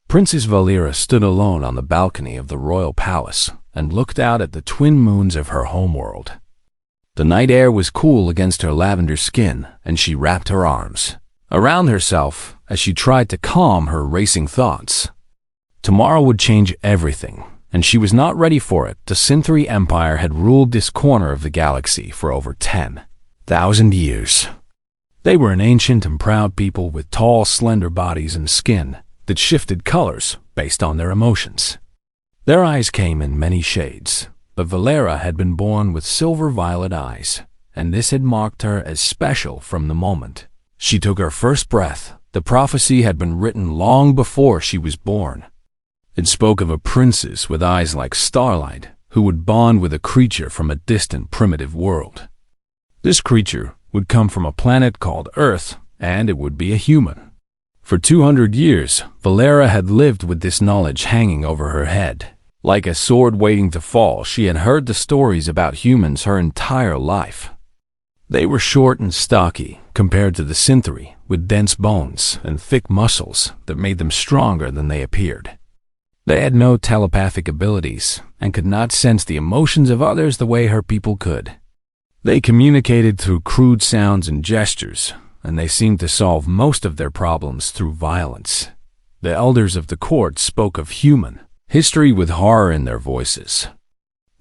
Princess Valera stood alone on the balcony of the royal palace and looked out at the twin moons of her homeworld. The night air was cool against her lavender skin, and she wrapped her arms around herself as she tried to calm her racing thoughts. Tomorrow would change everything, and she was not ready for it. The Synthri Empire had ruled this corner of the galaxy for over 10,000 years. They were an ancient and proud people with tall, slender bodies and skin that shifted colors based on their emotions. Their eyes came in many shades, but Valera had been born with silver-violet eyes, and this had marked her as special from the moment she took her first breath. The prophecy had been written long before she was born. It spoke of a princess with eyes like starlight who would bond with a creature from a distant primitive world. This creature would come from a planet called Earth, and it would be a human. For 200 years, Valera had lived with this knowledge hanging over her head. Like a sword waiting to fall, she had heard the stories about humans her entire life. They were short and stocky compared to the Synthri, with dense bones and thick muscles that made them stronger than they appeared. They had no telepathic abilities and could not sense the emotions of others the way her people could. They communicated through crude sounds and gestures, and they seemed to solve most of their problems through violence. The elders of the court spoke of human history with horror in their voices.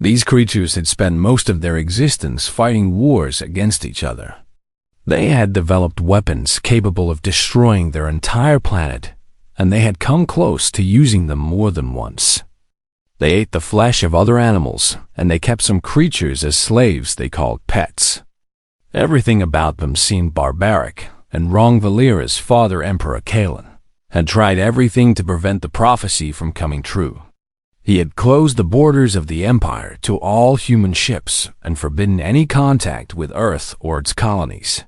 These creatures had spent most of their existence fighting wars against each other. They had developed weapons capable of destroying their entire planet, and they had come close to using them more than once. They ate the flesh of other animals, and they kept some creatures as slaves they called pets. Everything about them seemed barbaric, and wrong. Valera's father, Emperor Kalen, had tried everything to prevent the prophecy from coming true. He had closed the borders of the empire to all human ships and forbidden any contact with Earth or its colonies.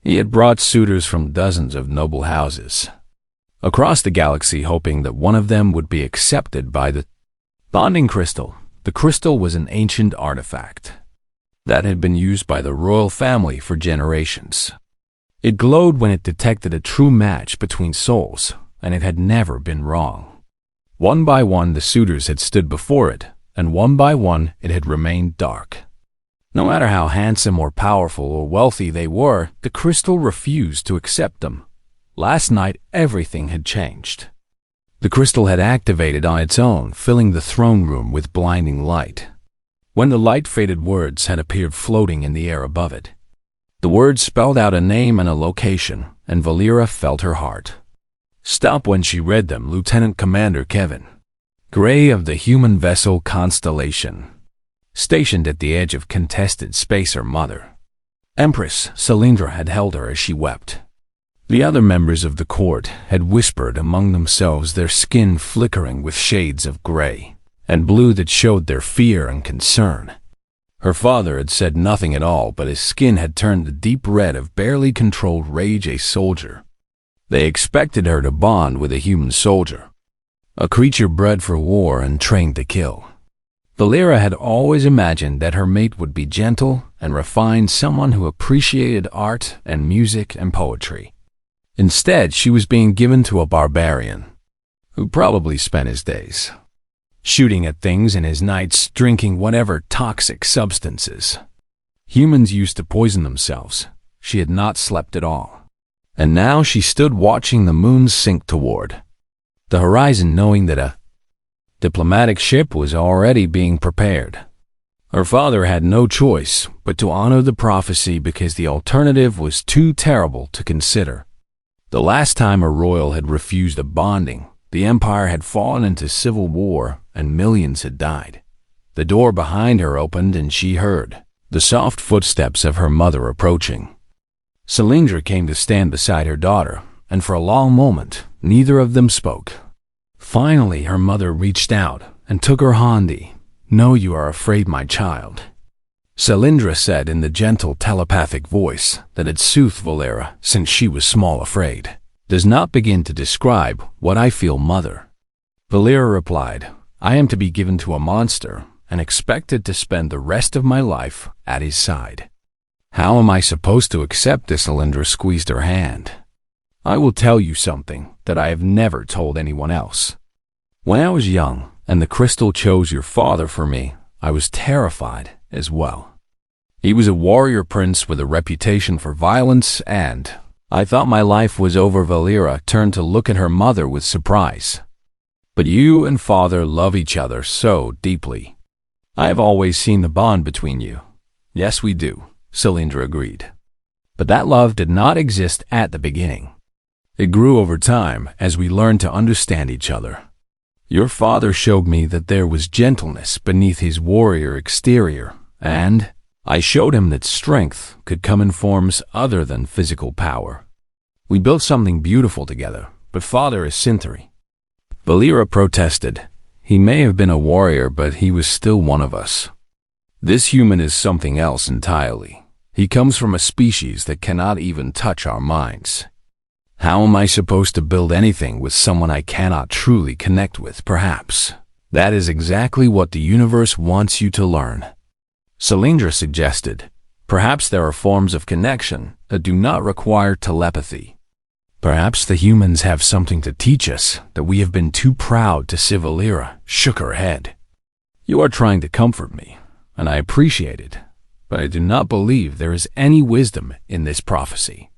He had brought suitors from dozens of noble houses across the galaxy, hoping that one of them would be accepted by the bonding crystal. The crystal was an ancient artifact that had been used by the royal family for generations. It glowed when it detected a true match between souls, and it had never been wrong. One by one, the suitors had stood before it, and one by one, it had remained dark. No matter how handsome or powerful or wealthy they were, the crystal refused to accept them. Last night, everything had changed. The crystal had activated on its own, filling the throne room with blinding light. When the light faded, words had appeared floating in the air above it. The words spelled out a name and a location, and Valera felt her heart stop when she read them. Lieutenant Commander Kevin Gray of the human vessel Constellation, stationed at the edge of contested space. Her mother, Empress Cylindra, had held her as she wept. The other members of the court had whispered among themselves, their skin flickering with shades of gray and blue that showed their fear and concern. Her father had said nothing at all, but his skin had turned the deep red of barely controlled rage. A soldier. They expected her to bond with a human soldier, a creature bred for war and trained to kill. Valera had always imagined that her mate would be gentle and refined, someone who appreciated art and music and poetry. Instead, she was being given to a barbarian who probably spent his days shooting at things and his nights drinking whatever toxic substances humans used to poison themselves. She had not slept at all. And now she stood watching the moon sink toward the horizon, knowing that a diplomatic ship was already being prepared. Her father had no choice but to honor the prophecy because the alternative was too terrible to consider. The last time a royal had refused a bonding, the empire had fallen into civil war and millions had died. The door behind her opened and she heard the soft footsteps of her mother approaching. Cylindra came to stand beside her daughter, and for a long moment, neither of them spoke. Finally, her mother reached out and took her hand. "No, you are afraid, my child," Cylindra said in the gentle telepathic voice that had soothed Valera since she was small. "Afraid does not begin to describe what I feel, mother." Valera replied, "I am to be given to a monster and expected to spend the rest of my life at his side. How am I supposed to accept this?" Cylindra squeezed her hand. I will tell you something that I have never told anyone else. When I was young and the crystal chose your father for me, I was terrified as well. He was a warrior prince with a reputation for violence, and I thought my life was over. Valera turned to look at her mother with surprise. But you and father love each other so deeply. I have always seen the bond between you. Yes, we do, Cylindra agreed. But that love did not exist at the beginning. It grew over time as we learned to understand each other. Your father showed me that there was gentleness beneath his warrior exterior, and I showed him that strength could come in forms other than physical power. We built something beautiful together, but father is Synthry. Valera protested. He may have been a warrior, but he was still one of us. This human is something else entirely. He comes from a species that cannot even touch our minds. How am I supposed to build anything with someone I cannot truly connect with, perhaps? That is exactly what the universe wants you to learn. Cylindra suggested, perhaps there are forms of connection that do not require telepathy. Perhaps the humans have something to teach us that we have been too proud to see. Valera shook her head. You are trying to comfort me, and I appreciate it, but I do not believe there is any wisdom in this prophecy.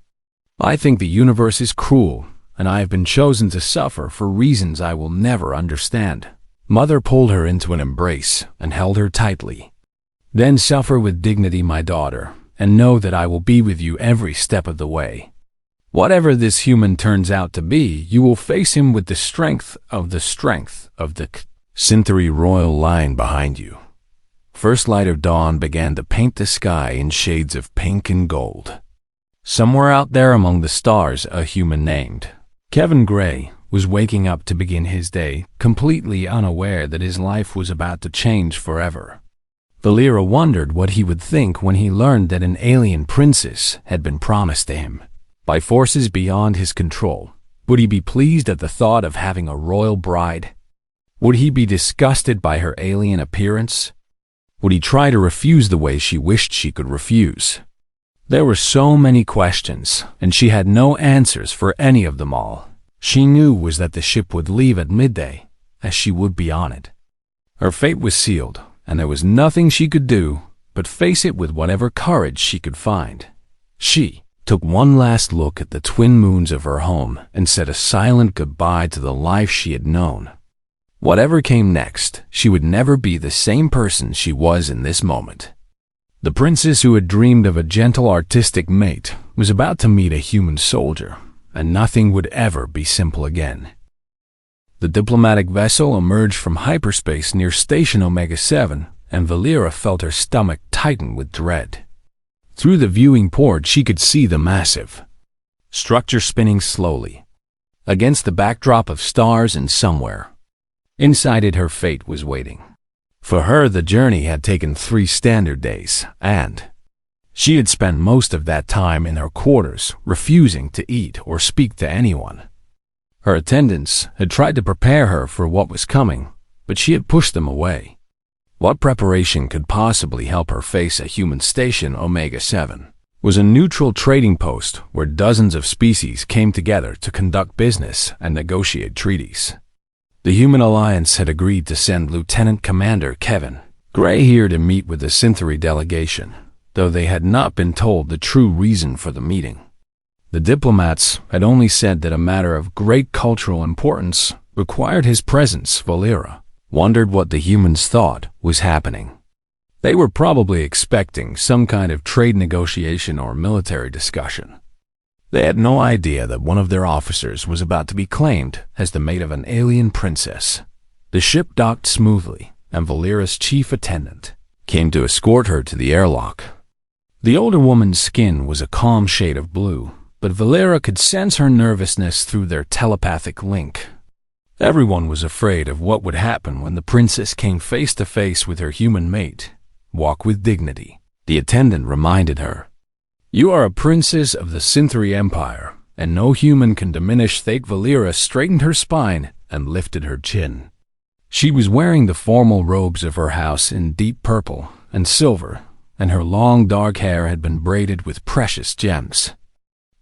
I think the universe is cruel, and I have been chosen to suffer for reasons I will never understand. Mother pulled her into an embrace and held her tightly. Then suffer with dignity, my daughter, and know that I will be with you every step of the way. Whatever this human turns out to be, you will face him with the strength of the Synthry royal line behind you. First light of dawn began to paint the sky in shades of pink and gold. Somewhere out there among the stars, a human named Kevin Gray was waking up to begin his day, completely unaware that his life was about to change forever. Valera wondered what he would think when he learned that an alien princess had been promised to him by forces beyond his control. Would he be pleased at the thought of having a royal bride? Would he be disgusted by her alien appearance? Would he try to refuse the way she wished she could refuse? There were so many questions, and she had no answers for any of them all. She knew was that the ship would leave at midday, as she would be on it. Her fate was sealed, and there was nothing she could do but face it with whatever courage she could find. She took one last look at the twin moons of her home and said a silent goodbye to the life she had known. Whatever came next, she would never be the same person she was in this moment. The princess who had dreamed of a gentle artistic mate was about to meet a human soldier, and nothing would ever be simple again. The diplomatic vessel emerged from hyperspace near Station Omega-7, and Valera felt her stomach tighten with dread. Through the viewing port she could see the massive structure spinning slowly against the backdrop of stars, and somewhere inside it her fate was waiting. For her, the journey had taken 3 standard days, and she had spent most of that time in her quarters, refusing to eat or speak to anyone. Her attendants had tried to prepare her for what was coming, but she had pushed them away. What preparation could possibly help her face a human station? Omega-7 was a neutral trading post where dozens of species came together to conduct business and negotiate treaties. The Human Alliance had agreed to send Lieutenant Commander Kevin Gray here to meet with the Synthry delegation, though they had not been told the true reason for the meeting. The diplomats had only said that a matter of great cultural importance required his presence. Valera wondered what the humans thought was happening. They were probably expecting some kind of trade negotiation or military discussion. They had no idea that one of their officers was about to be claimed as the mate of an alien princess. The ship docked smoothly, and Valera's chief attendant came to escort her to the airlock. The older woman's skin was a calm shade of blue, but Valera could sense her nervousness through their telepathic link. Everyone was afraid of what would happen when the princess came face to face with her human mate. Walk with dignity, the attendant reminded her. You are a princess of the Synthry Empire, and no human can diminish that. Valera straightened her spine and lifted her chin. She was wearing the formal robes of her house in deep purple and silver, and her long dark hair had been braided with precious gems.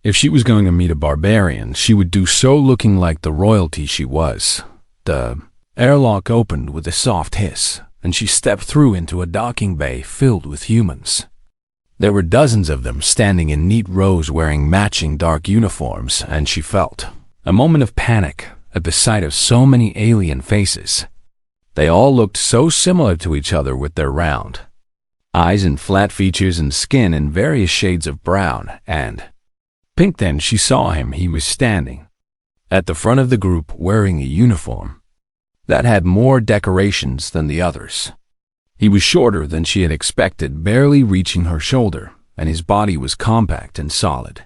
If she was going to meet a barbarian, she would do so looking like the royalty she was. The airlock opened with a soft hiss, and she stepped through into a docking bay filled with humans. There were dozens of them standing in neat rows wearing matching dark uniforms, and she felt a moment of panic at the sight of so many alien faces. They all looked so similar to each other with their round eyes and flat features and skin in various shades of brown and pink. Then she saw him. He was standing at the front of the group wearing a uniform that had more decorations than the others. He was shorter than she had expected, barely reaching her shoulder, and his body was compact and solid.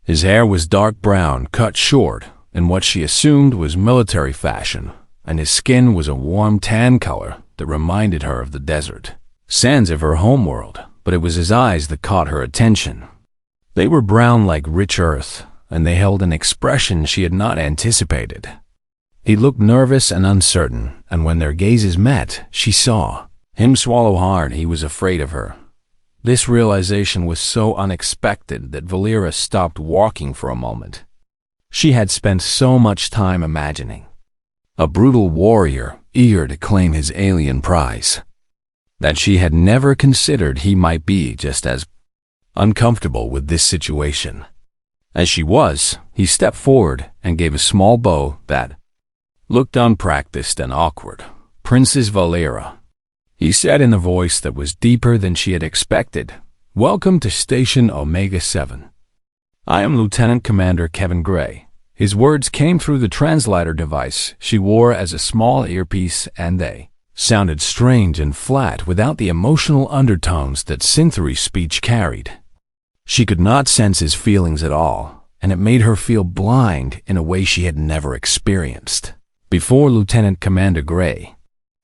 His hair was dark brown, cut short, in what she assumed was military fashion, and his skin was a warm tan color that reminded her of the desert sands of her homeworld, but it was his eyes that caught her attention. They were brown like rich earth, and they held an expression she had not anticipated. He looked nervous and uncertain, and when their gazes met, she saw him swallow hard. He was afraid of her. This realization was so unexpected that Valera stopped walking for a moment. She had spent so much time imagining a brutal warrior eager to claim his alien prize, that she had never considered he might be just as uncomfortable with this situation as she was. He stepped forward and gave a small bow that looked unpracticed and awkward. "Princess Valera," he said in a voice that was deeper than she had expected, "welcome to Station Omega-7. I am Lieutenant Commander Kevin Gray." His words came through the translator device she wore as a small earpiece, and they sounded strange and flat without the emotional undertones that synthery speech carried. She could not sense his feelings at all, and it made her feel blind in a way she had never experienced before. "Lieutenant Commander Gray,"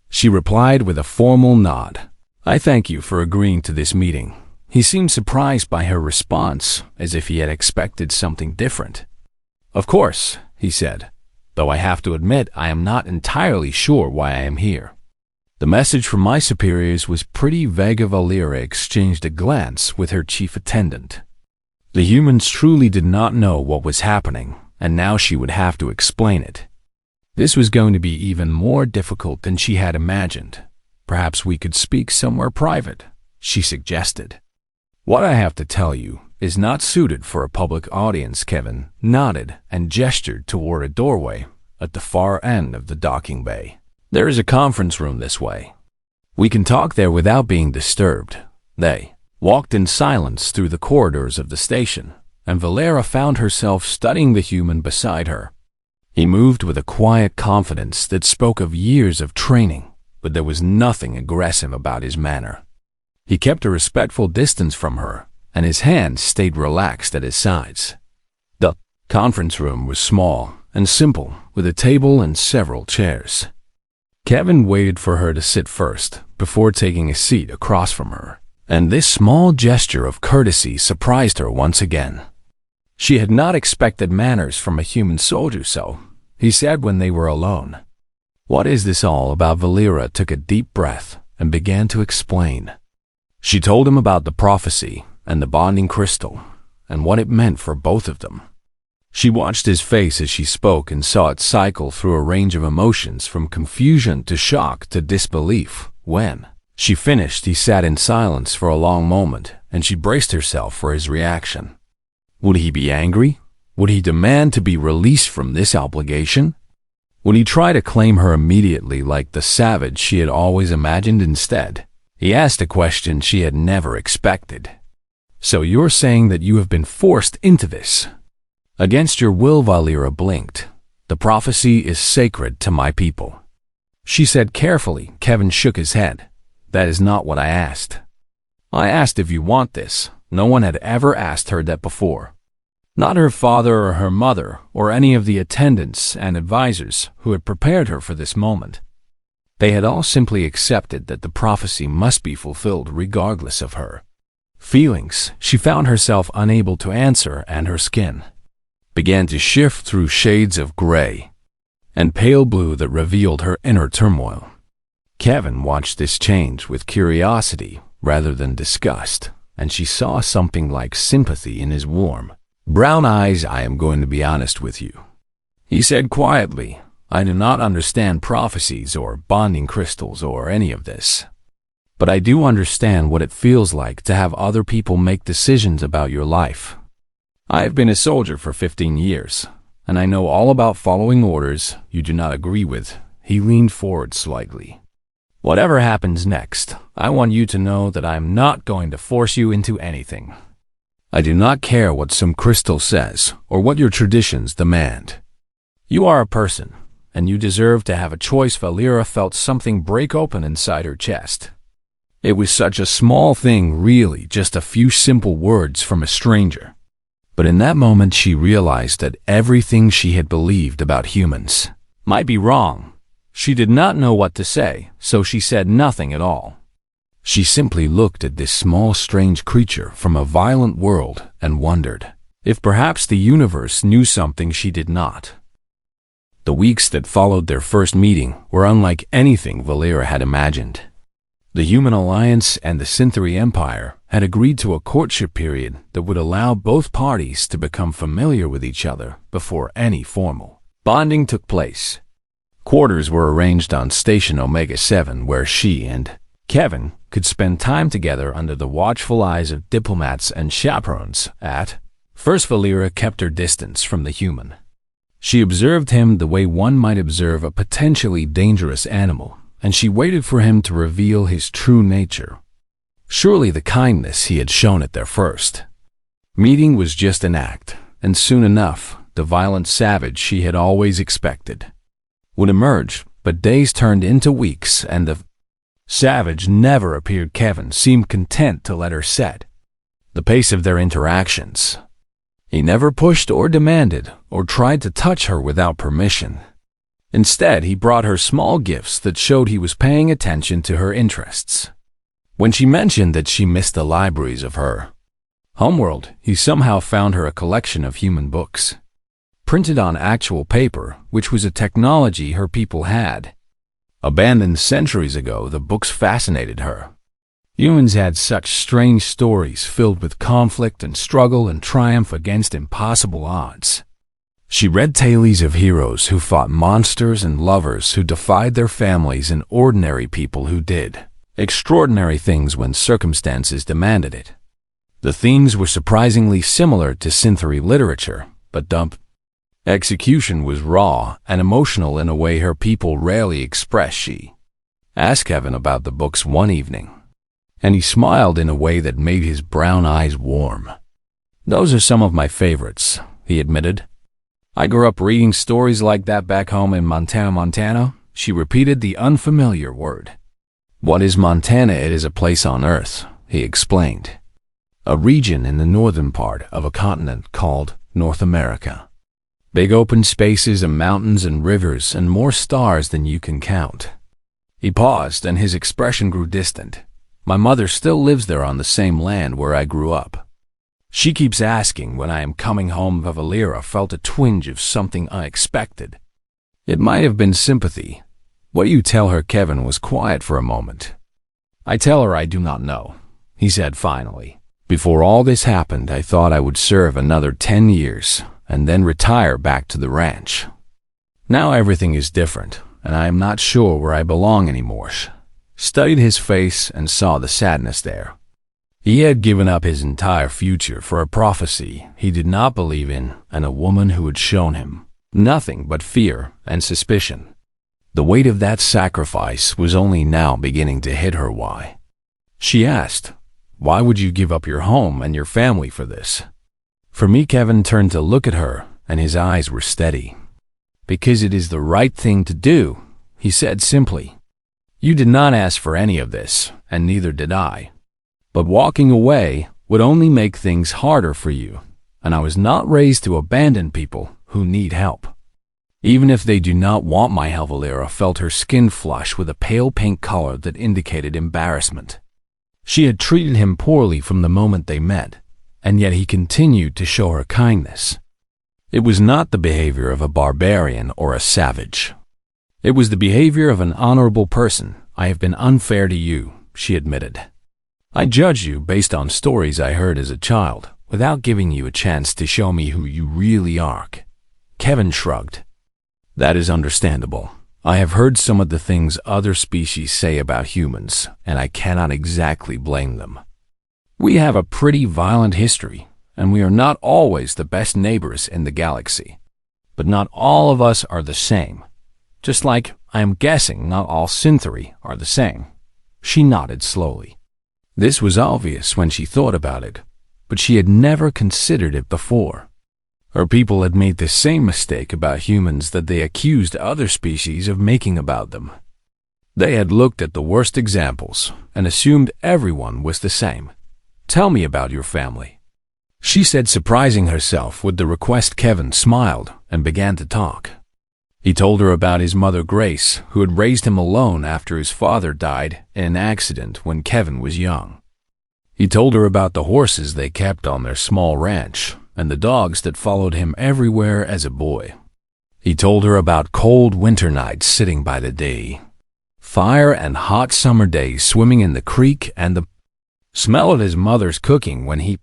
she replied with a formal nod. "I thank you for agreeing to this meeting." He seemed surprised by her response, as if he had expected something different. "Of course," he said, "though I have to admit I am not entirely sure why I am here. The message from my superiors was pretty vague." Valera exchanged a glance with her chief attendant. The humans truly did not know what was happening, and now she would have to explain it. This was going to be even more difficult than she had imagined. "Perhaps we could speak somewhere private," she suggested. "What I have to tell you is not suited for a public audience." Kevin nodded and gestured toward a doorway at the far end of the docking bay. "There is a conference room this way. We can talk there without being disturbed." They walked in silence through the corridors of the station, and Valera found herself studying the human beside her. He moved with a quiet confidence that spoke of years of training, but there was nothing aggressive about his manner. He kept a respectful distance from her, and his hands stayed relaxed at his sides. The conference room was small and simple, with a table and several chairs. Kevin waited for her to sit first, before taking a seat across from her, and this small gesture of courtesy surprised her once again. She had not expected manners from a human soldier, so he said when they were alone. "What is this all about?" Valera took a deep breath and began to explain. She told him about the prophecy and the bonding crystal, and what it meant for both of them. She watched his face as she spoke and saw it cycle through a range of emotions from confusion to shock to disbelief. When she finished, he sat in silence for a long moment, and she braced herself for his reaction. Would he be angry? Would he demand to be released from this obligation? Would he try to claim her immediately like the savage she had always imagined? Instead, he asked a question she had never expected. "So you're saying that you have been forced into this against your will?" Valera blinked. "The prophecy is sacred to my people," she said carefully. Kevin shook his head. "That is not what I asked. I asked if you want this." No one had ever asked her that before. Not her father or her mother or any of the attendants and advisors who had prepared her for this moment. They had all simply accepted that the prophecy must be fulfilled regardless of her feelings. She found herself unable to answer, and her skin began to shift through shades of gray and pale blue that revealed her inner turmoil. Kevin watched this change with curiosity rather than disgust, and she saw something like sympathy in his warm, Brown eyes, I am going to be honest with you, he said quietly. I do not understand prophecies or bonding crystals or any of this. But I do understand what it feels like to have other people make decisions about your life. I have been a soldier for 15 years, and I know all about following orders you do not agree with. He leaned forward slightly. Whatever happens next, I want you to know that I am not going to force you into anything. I do not care what some crystal says or what your traditions demand. You are a person, and you deserve to have a choice. Valera felt something break open inside her chest. It was such a small thing, really, just a few simple words from a stranger. But in that moment she realized that everything she had believed about humans might be wrong. She did not know what to say, so she said nothing at all. She simply looked at this small, strange creature from a violent world and wondered if perhaps the universe knew something she did not. The weeks that followed their first meeting were unlike anything Valera had imagined. The Human Alliance and the Synthri Empire had agreed to a courtship period that would allow both parties to become familiar with each other before any formal bonding took place. Quarters were arranged on Station Omega 7 where she and Kevin could spend time together under the watchful eyes of diplomats and chaperones. At first, Valera kept her distance from the human. She observed him the way one might observe a potentially dangerous animal, and she waited for him to reveal his true nature. Surely the kindness he had shown at their first meeting was just an act, and soon enough, the violent savage she had always expected would emerge. But days turned into weeks, and the savage never appeared. Kevin seemed content to let her set the pace of their interactions. He never pushed or demanded or tried to touch her without permission. Instead, he brought her small gifts that showed he was paying attention to her interests. When she mentioned that she missed the libraries of her homeworld, he somehow found her a collection of human books, printed on actual paper, which was a technology her people had abandoned centuries ago. The books fascinated her. Humans had such strange stories filled with conflict and struggle and triumph against impossible odds. She read tales of heroes who fought monsters and lovers who defied their families and ordinary people who did extraordinary things when circumstances demanded it. The themes were surprisingly similar to Synthri literature, but execution was raw and emotional in a way her people rarely express. She asked Kevin about the books one evening, and he smiled in a way that made his brown eyes warm. Those are some of my favorites, he admitted. I grew up reading stories like that back home in Montana. She repeated the unfamiliar word. What is Montana? It is a place on Earth, he explained. A region in the northern part of a continent called North America. Big open spaces and mountains and rivers and more stars than you can count. He paused and his expression grew distant. My mother still lives there on the same land where I grew up. She keeps asking when I am coming home. Valera felt a twinge of something unexpected. It might have been sympathy. What do you tell her? Kevin was quiet for a moment. I tell her I do not know, he said finally. Before all this happened, I thought I would serve another 10 years and then retire back to the ranch. Now everything is different, and I am not sure where I belong anymore. Studied his face and saw the sadness there. He had given up his entire future for a prophecy he did not believe in and a woman who had shown him nothing but fear and suspicion. The weight of that sacrifice was only now beginning to hit her. Why? She asked. Why would you give up your home and your family for this? For me, Kevin turned to look at her, and his eyes were steady. Because it is the right thing to do, he said simply. You did not ask for any of this, and neither did I. But walking away would only make things harder for you, and I was not raised to abandon people who need help. Even if they do not want my help. Valera felt her skin flush with a pale pink color that indicated embarrassment. She had treated him poorly from the moment they met, and yet he continued to show her kindness. It was not the behavior of a barbarian or a savage. It was the behavior of an honorable person. I have been unfair to you, she admitted. I judged you based on stories I heard as a child, without giving you a chance to show me who you really are. Kevin shrugged. That is understandable. I have heard some of the things other species say about humans, and I cannot exactly blame them. We have a pretty violent history, and we are not always the best neighbors in the galaxy. But not all of us are the same. Just like I am guessing not all Synthri are the same. She nodded slowly. This was obvious when she thought about it, but she had never considered it before. Her people had made the same mistake about humans that they accused other species of making about them. They had looked at the worst examples and assumed everyone was the same. Tell me about your family, she said, surprising herself with the request. Kevin smiled and began to talk. He told her about his mother Grace, who had raised him alone after his father died in an accident when Kevin was young. He told her about the horses they kept on their small ranch and the dogs that followed him everywhere as a boy. He told her about cold winter nights sitting by the day, fire and hot summer days swimming in the creek, and the smell of his mother's cooking when he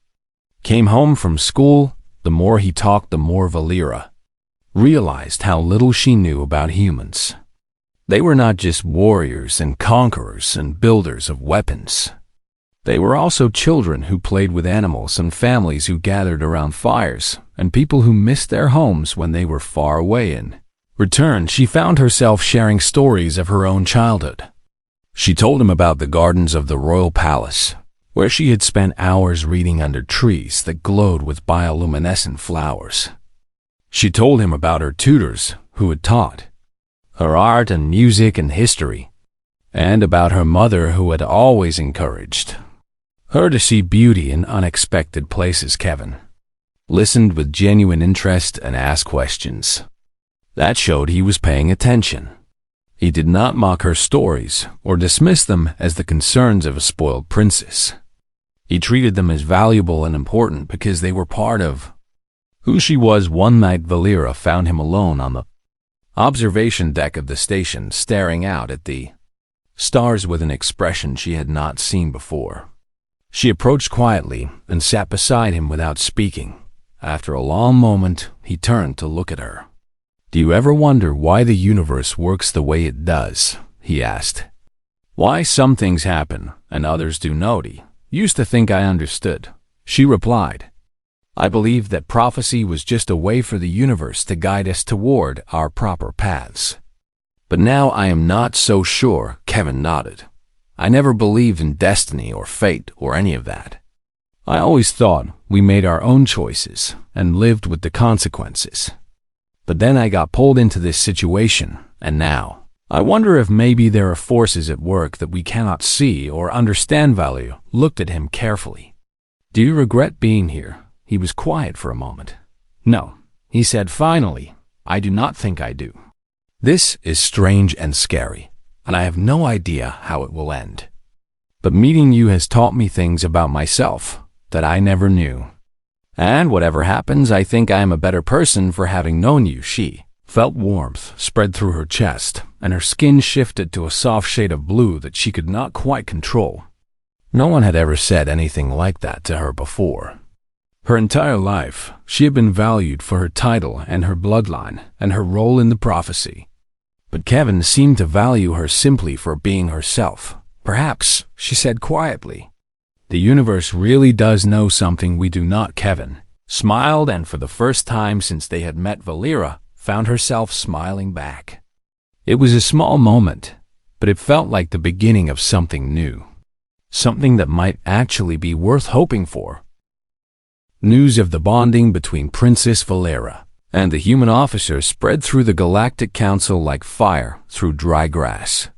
came home from school. The more he talked, the more Valera realized how little she knew about humans. They were not just warriors and conquerors and builders of weapons. They were also children who played with animals and families who gathered around fires and people who missed their homes when they were far away. In return, she found herself sharing stories of her own childhood. She told him about the gardens of the royal palace, where she had spent hours reading under trees that glowed with bioluminescent flowers. She told him about her tutors who had taught her art and music and history, and about her mother who had always encouraged her to see beauty in unexpected places. Kevin listened with genuine interest and asked questions. That showed he was paying attention. He did not mock her stories or dismiss them as the concerns of a spoiled princess. He treated them as valuable and important because they were part of who she was. One night, Valera found him alone on the observation deck of the station, staring out at the stars with an expression she had not seen before. She approached quietly and sat beside him without speaking. After a long moment, he turned to look at her. Do you ever wonder why the universe works the way it does? He asked. Why some things happen and others do not? Used to think I understood, she replied. I believed that prophecy was just a way for the universe to guide us toward our proper paths. But now I am not so sure. Kevin nodded. I never believed in destiny or fate or any of that. I always thought we made our own choices and lived with the consequences. But then I got pulled into this situation, and now I wonder if maybe there are forces at work that we cannot see or understand. Value looked at him carefully. Do you regret being here? He was quiet for a moment. No, he said finally. I do not think I do. This is strange and scary, and I have no idea how it will end. But meeting you has taught me things about myself that I never knew. And whatever happens, I think I am a better person for having known you. She felt warmth spread through her chest, and her skin shifted to a soft shade of blue that she could not quite control. No one had ever said anything like that to her before. Her entire life, she had been valued for her title and her bloodline and her role in the prophecy. But Kevin seemed to value her simply for being herself. Perhaps, she said quietly, the universe really does know something we do not. Kevin smiled, and for the first time since they had met, Valera found herself smiling back. It was a small moment, but it felt like the beginning of something new. Something that might actually be worth hoping for. News of the bonding between Princess Valera and the human officer spread through the Galactic Council like fire through dry grass.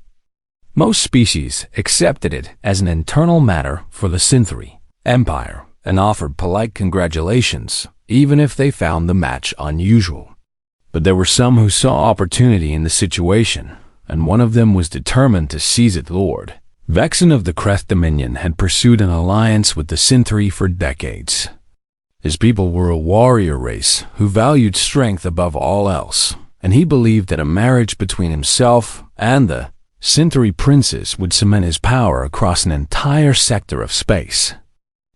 Most species accepted it as an internal matter for the Synthri Empire and offered polite congratulations, even if they found the match unusual. But there were some who saw opportunity in the situation, and one of them was determined to seize it. Lord Vexen of the Creth Dominion had pursued an alliance with the Synthri for decades. His people were a warrior race who valued strength above all else, and he believed that a marriage between himself and the Synthri princess would cement his power across an entire sector of space.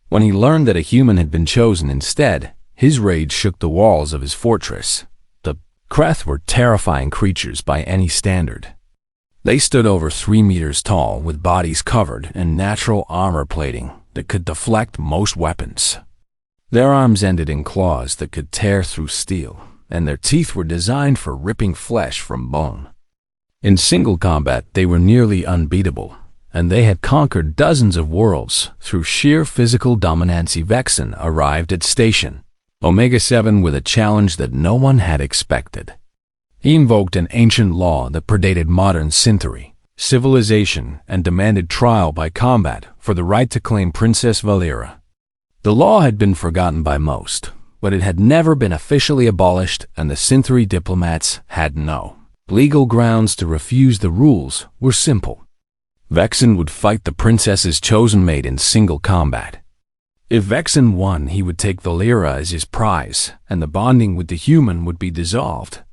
When he learned that a human had been chosen instead, his rage shook the walls of his fortress. The Kreth were terrifying creatures by any standard. They stood over 3 meters tall, with bodies covered in natural armor plating that could deflect most weapons. Their arms ended in claws that could tear through steel, and their teeth were designed for ripping flesh from bone. In single combat, they were nearly unbeatable, and they had conquered dozens of worlds through sheer physical dominance. Vexen arrived at Station Omega-7 with a challenge that no one had expected. He invoked an ancient law that predated modern civilization and demanded trial by combat for the right to claim Princess Valera. The law had been forgotten by most, but it had never been officially abolished, and the Synthri diplomats had no legal grounds to refuse. The rules were simple. Vexen would fight the princess's chosen mate in single combat. If Vexen won, he would take Valera as his prize, and the bonding with the human would be dissolved.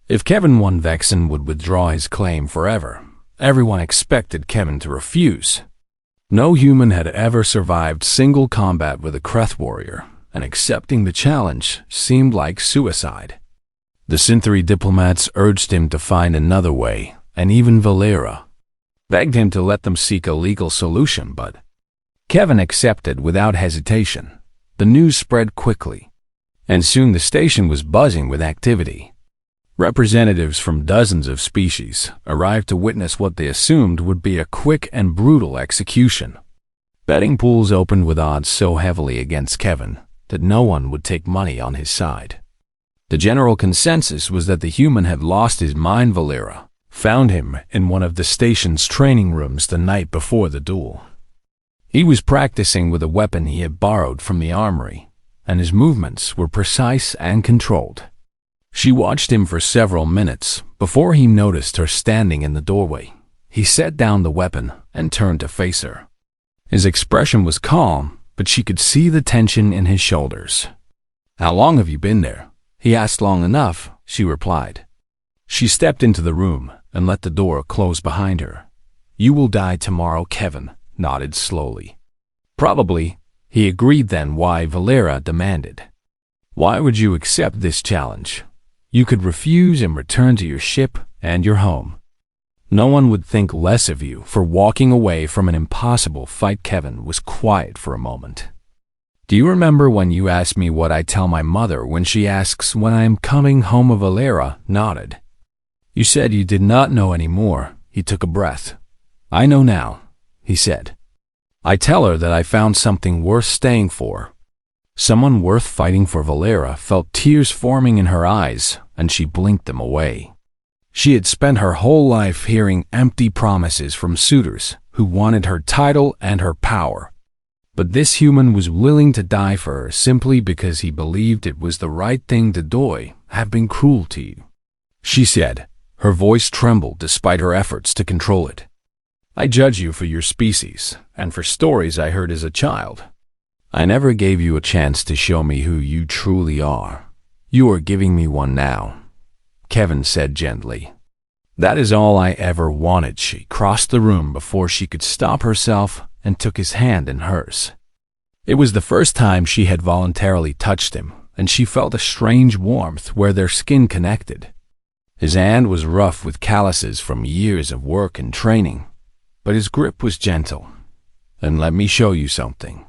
If Kevin won, Vexen would withdraw his claim forever. Everyone expected Kevin to refuse. No human had ever survived single combat with a Kreth warrior, and accepting the challenge seemed like suicide. The Synthri diplomats urged him to find another way, and even Valera begged him to let them seek a legal solution, but Kevin accepted without hesitation. The news spread quickly, and soon the station was buzzing with activity. Representatives from dozens of species arrived to witness what they assumed would be a quick and brutal execution. Betting pools opened with odds so heavily against Kevin that no one would take money on his side. The general consensus was that the human had lost his mind. Valera found him in one of the station's training rooms the night before the duel. He was practicing with a weapon he had borrowed from the armory, and his movements were precise and controlled. She watched him for several minutes before he noticed her standing in the doorway. He set down the weapon and turned to face her. His expression was calm, but she could see the tension in his shoulders. "How long have you been there?" he asked. "Long enough," she replied. She stepped into the room and let the door close behind her. "You will die tomorrow," Kevin nodded slowly. "Probably," he agreed. Then why? Valera demanded. "Why would you accept this challenge? You could refuse and return to your ship and your home. No one would think less of you for walking away from an impossible fight." Kevin was quiet for a moment. "Do you remember when you asked me what I tell my mother when she asks when I am coming home?" Valera nodded. "You said you did not know anymore." He took a breath. "I know now," he said. "I tell her that I found something worth staying for. Someone worth fighting for." Valera felt tears forming in her eyes, and she blinked them away. She had spent her whole life hearing empty promises from suitors who wanted her title and her power. But this human was willing to die for her simply because he believed it was the right thing to do. "Have been cruel to you," she said. Her voice trembled despite her efforts to control it. "I judge you for your species and for stories I heard as a child. I never gave you a chance to show me who you truly are. You are giving me one now," Kevin said gently. "That is all I ever wanted." She crossed the room before she could stop herself and took his hand in hers. It was the first time she had voluntarily touched him, and she felt a strange warmth where their skin connected. His hand was rough with calluses from years of work and training, but his grip was gentle. "And let me show you something,"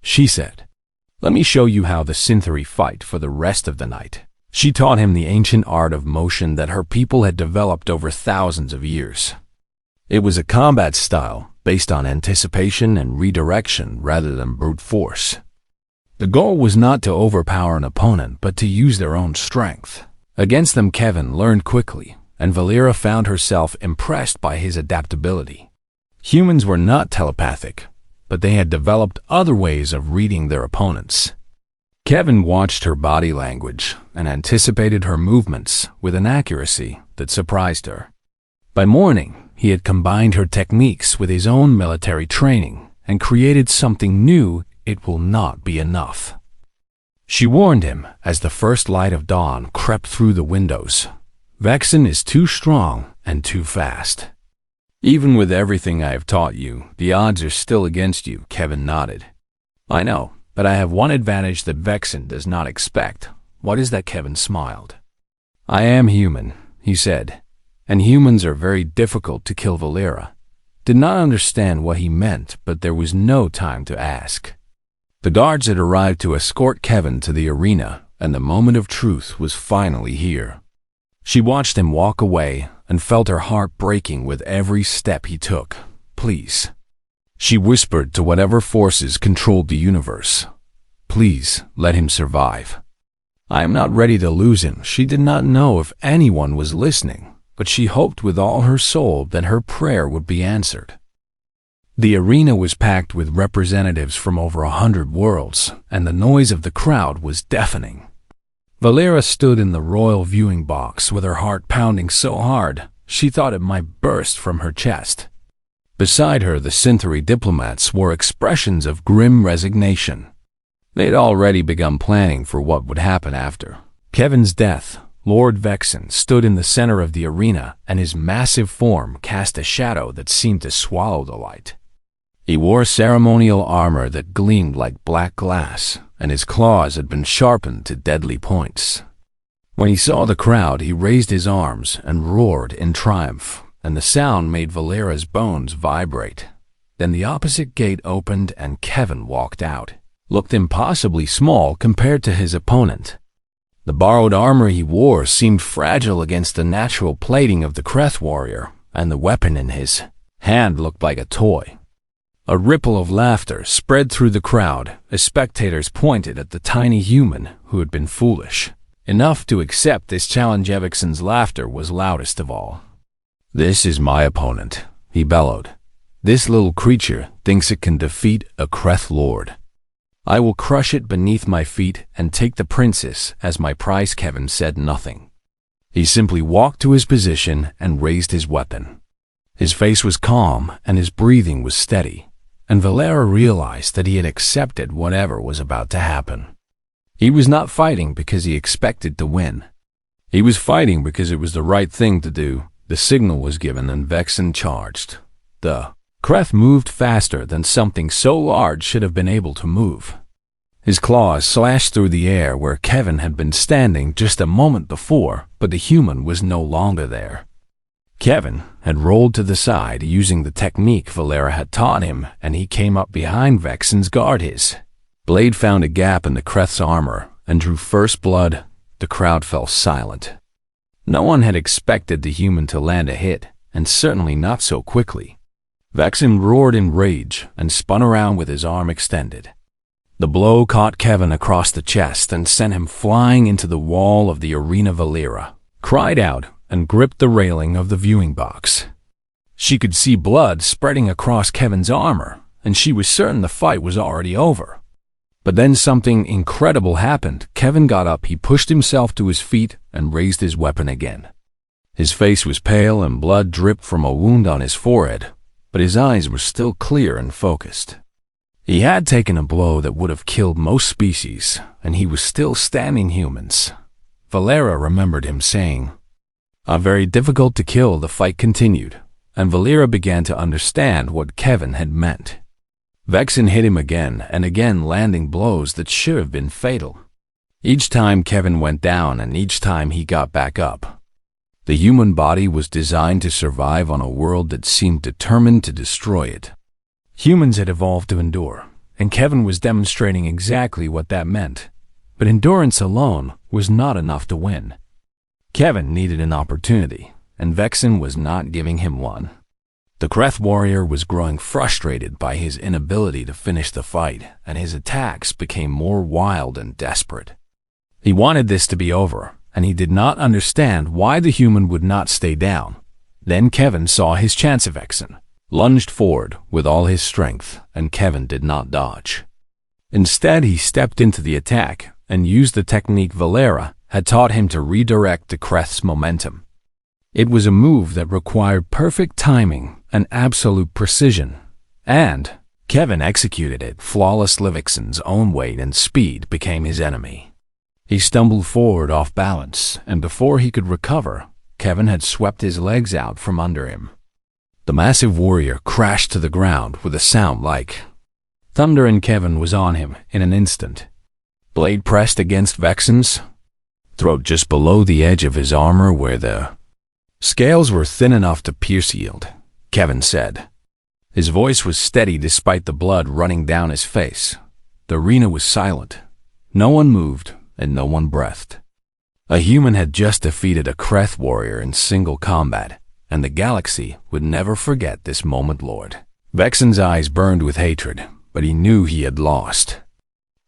she said. "Let me show you how the Synthri fight for the rest of the night." She taught him the ancient art of motion that her people had developed over thousands of years. It was a combat style based on anticipation and redirection rather than brute force. The goal was not to overpower an opponent, but to use their own strength. Against them, Kevin learned quickly, and Valera found herself impressed by his adaptability. Humans were not telepathic, but they had developed other ways of reading their opponents. Kevin watched her body language and anticipated her movements with an accuracy that surprised her. By morning, he had combined her techniques with his own military training and created something new. "It will not be enough," she warned him as the first light of dawn crept through the windows. "Vexen is too strong and too fast. Even with everything I have taught you, the odds are still against you." Kevin nodded. I know, but I have one advantage that Vexen does not expect. What is that? Kevin smiled. I am human, he said, and humans are very difficult to kill. Valera did not understand what he meant, but there was no time to ask. The guards had arrived to escort Kevin to the arena, and the moment of truth was finally here. She watched him walk away and felt her heart breaking with every step he took. Please, she whispered to whatever forces controlled the universe. Please let him survive. I am not ready to lose him. She did not know if anyone was listening, but she hoped with all her soul that her prayer would be answered. The arena was packed with representatives from over 100 worlds, and the noise of the crowd was deafening. Valera stood in the royal viewing box with her heart pounding so hard she thought it might burst from her chest. Beside her, the Synthary diplomats wore expressions of grim resignation. They had already begun planning for what would happen after Kevin's death. Lord Vexen stood in the center of the arena, and his massive form cast a shadow that seemed to swallow the light. He wore ceremonial armor that gleamed like black glass, and his claws had been sharpened to deadly points. When he saw the crowd, he raised his arms and roared in triumph, and the sound made Valera's bones vibrate. Then the opposite gate opened and Kevin walked out. Looked impossibly small compared to his opponent. The borrowed armor he wore seemed fragile against the natural plating of the Kreth warrior, and the weapon in his hand looked like a toy. A ripple of laughter spread through the crowd as spectators pointed at the tiny human who had been foolish enough to accept this challenge. Vexen's laughter was loudest of all. This is my opponent, he bellowed. This little creature thinks it can defeat a Kreth lord. I will crush it beneath my feet and take the princess as my prize. Kevin said nothing. He simply walked to his position and raised his weapon. His face was calm and his breathing was steady, and Valera realized that he had accepted whatever was about to happen. He was not fighting because he expected to win. He was fighting because it was the right thing to do. The signal was given and Vexen charged. The Kreth moved faster than something so large should have been able to move. His claws slashed through the air where Kevin had been standing just a moment before, but the human was no longer there. Kevin had rolled to the side using the technique Valera had taught him, and he came up behind Vexen's guard. His blade found a gap in the Kreth's armor and drew first blood. The crowd fell silent. No one had expected the human to land a hit, and certainly not so quickly. Vexen roared in rage and spun around with his arm extended. The blow caught Kevin across the chest and sent him flying into the wall of the arena. Valera cried out and gripped the railing of the viewing box. She could see blood spreading across Kevin's armor, and she was certain the fight was already over. But then something incredible happened. Kevin got up, he pushed himself to his feet and raised his weapon again. His face was pale and blood dripped from a wound on his forehead, but his eyes were still clear and focused. He had taken a blow that would have killed most species, and he was still standing. Humans. Valera remembered him saying, very difficult to kill. The fight continued, and Valera began to understand what Kevin had meant. Vexen hit him again and again, landing blows that should have been fatal. Each time Kevin went down, and each time he got back up. The human body was designed to survive on a world that seemed determined to destroy it. Humans had evolved to endure, and Kevin was demonstrating exactly what that meant. But endurance alone was not enough to win. Kevin needed an opportunity, and Vexen was not giving him one. The Kreth warrior was growing frustrated by his inability to finish the fight, and his attacks became more wild and desperate. He wanted this to be over, and he did not understand why the human would not stay down. Then Kevin saw his chance. Vexen lunged forward with all his strength, and Kevin did not dodge. Instead, he stepped into the attack and used the technique Valera had taught him to redirect the Kreth's momentum. It was a move that required perfect timing and absolute precision, and Kevin executed it flawlessly. Vexen's own weight and speed became his enemy. He stumbled forward off balance, and before he could recover, Kevin had swept his legs out from under him. The massive warrior crashed to the ground with a sound like Thunder and Kevin was on him in an instant. Blade pressed against Vexen's throat just below the edge of his armor where the scales were thin enough to pierce yield, Kevin said. His voice was steady despite the blood running down his face. The arena was silent. No one moved and no one breathed. A human had just defeated a Kreth warrior in single combat, and the galaxy would never forget this moment, Lord. Vexen's eyes burned with hatred, but he knew he had lost.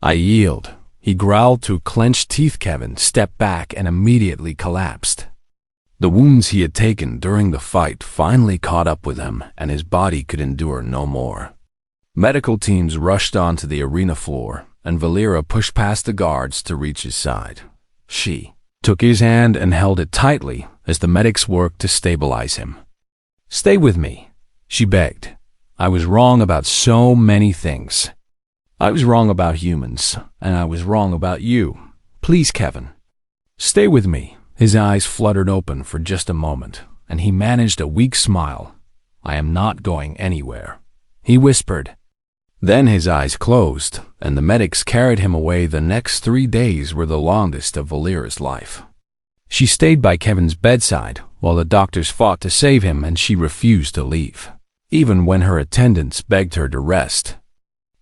I yield, he growled through clenched teeth. Kevin stepped back and immediately collapsed. The wounds he had taken during the fight finally caught up with him, and his body could endure no more. Medical teams rushed onto the arena floor, and Valera pushed past the guards to reach his side. She took his hand and held it tightly as the medics worked to stabilize him. "Stay with me," she begged. "I was wrong about so many things. I was wrong about humans, and I was wrong about you. Please, Kevin, stay with me." His eyes fluttered open for just a moment, and he managed a weak smile. "I am not going anywhere," he whispered. Then his eyes closed, and the medics carried him away. The next 3 days were the longest of Valera's life. She stayed by Kevin's bedside while the doctors fought to save him, and she refused to leave, even when her attendants begged her to rest.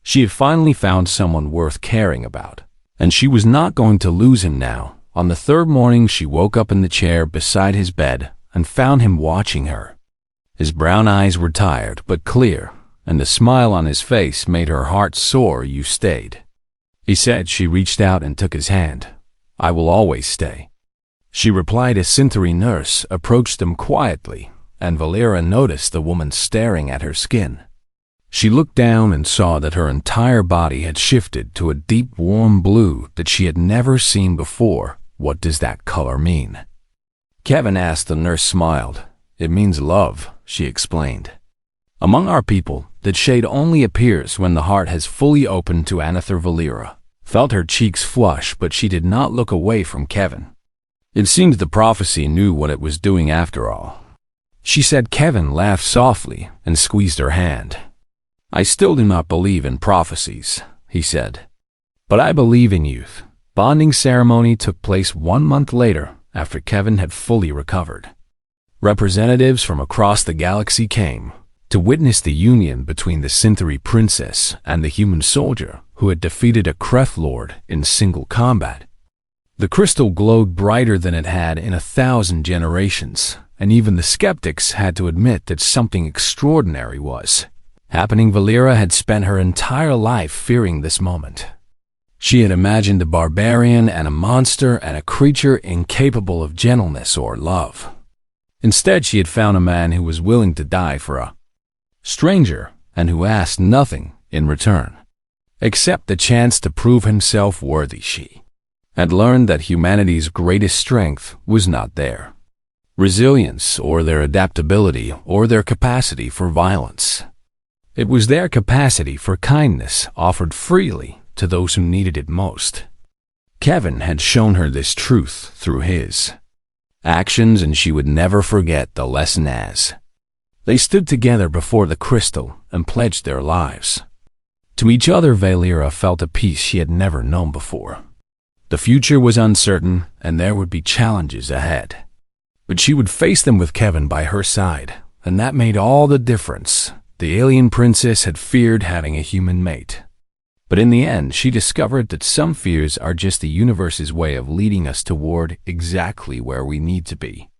She had finally found someone worth caring about, and she was not going to lose him now. On the third morning, she woke up in the chair beside his bed and found him watching her. His brown eyes were tired but clear, and the smile on his face made her heart soar. "You stayed," he said. She reached out and took his hand. "I will always stay," she replied. A Centauri nurse approached them quietly, and Valera noticed the woman staring at her skin. She looked down and saw that her entire body had shifted to a deep warm blue that she had never seen before. "What does that color mean?" Kevin asked. The nurse smiled. "It means love," she explained. "Among our people, that shade only appears when the heart has fully opened to Anather." Valera felt her cheeks flush, but she did not look away from Kevin. It seemed the prophecy knew what it was doing after all. She said. Kevin laughed softly and squeezed her hand. "I still do not believe in prophecies," he said, "but I believe in youth." Bonding ceremony took place 1 month later, after Kevin had fully recovered. Representatives from across the galaxy came to witness the union between the Centauri princess and the human soldier who had defeated a Kreth lord in single combat. The crystal glowed brighter than it had in 1,000 generations, and even the skeptics had to admit that something extraordinary was happening. Valera had spent her entire life fearing this moment. She had imagined a barbarian and a monster and a creature incapable of gentleness or love. Instead, she had found a man who was willing to die for a stranger and who asked nothing in return, except the chance to prove himself worthy. She had learned that humanity's greatest strength was not their resilience or their adaptability or their capacity for violence. It was their capacity for kindness offered freely to those who needed it most. Kevin had shown her this truth through his actions, and she would never forget the lesson as they stood together before the crystal and pledged their lives to each other. Valera felt a peace she had never known before. The future was uncertain, and there would be challenges ahead, but she would face them with Kevin by her side, and that made all the difference. The alien princess had feared having a human mate, but in the end, she discovered that some fears are just the universe's way of leading us toward exactly where we need to be.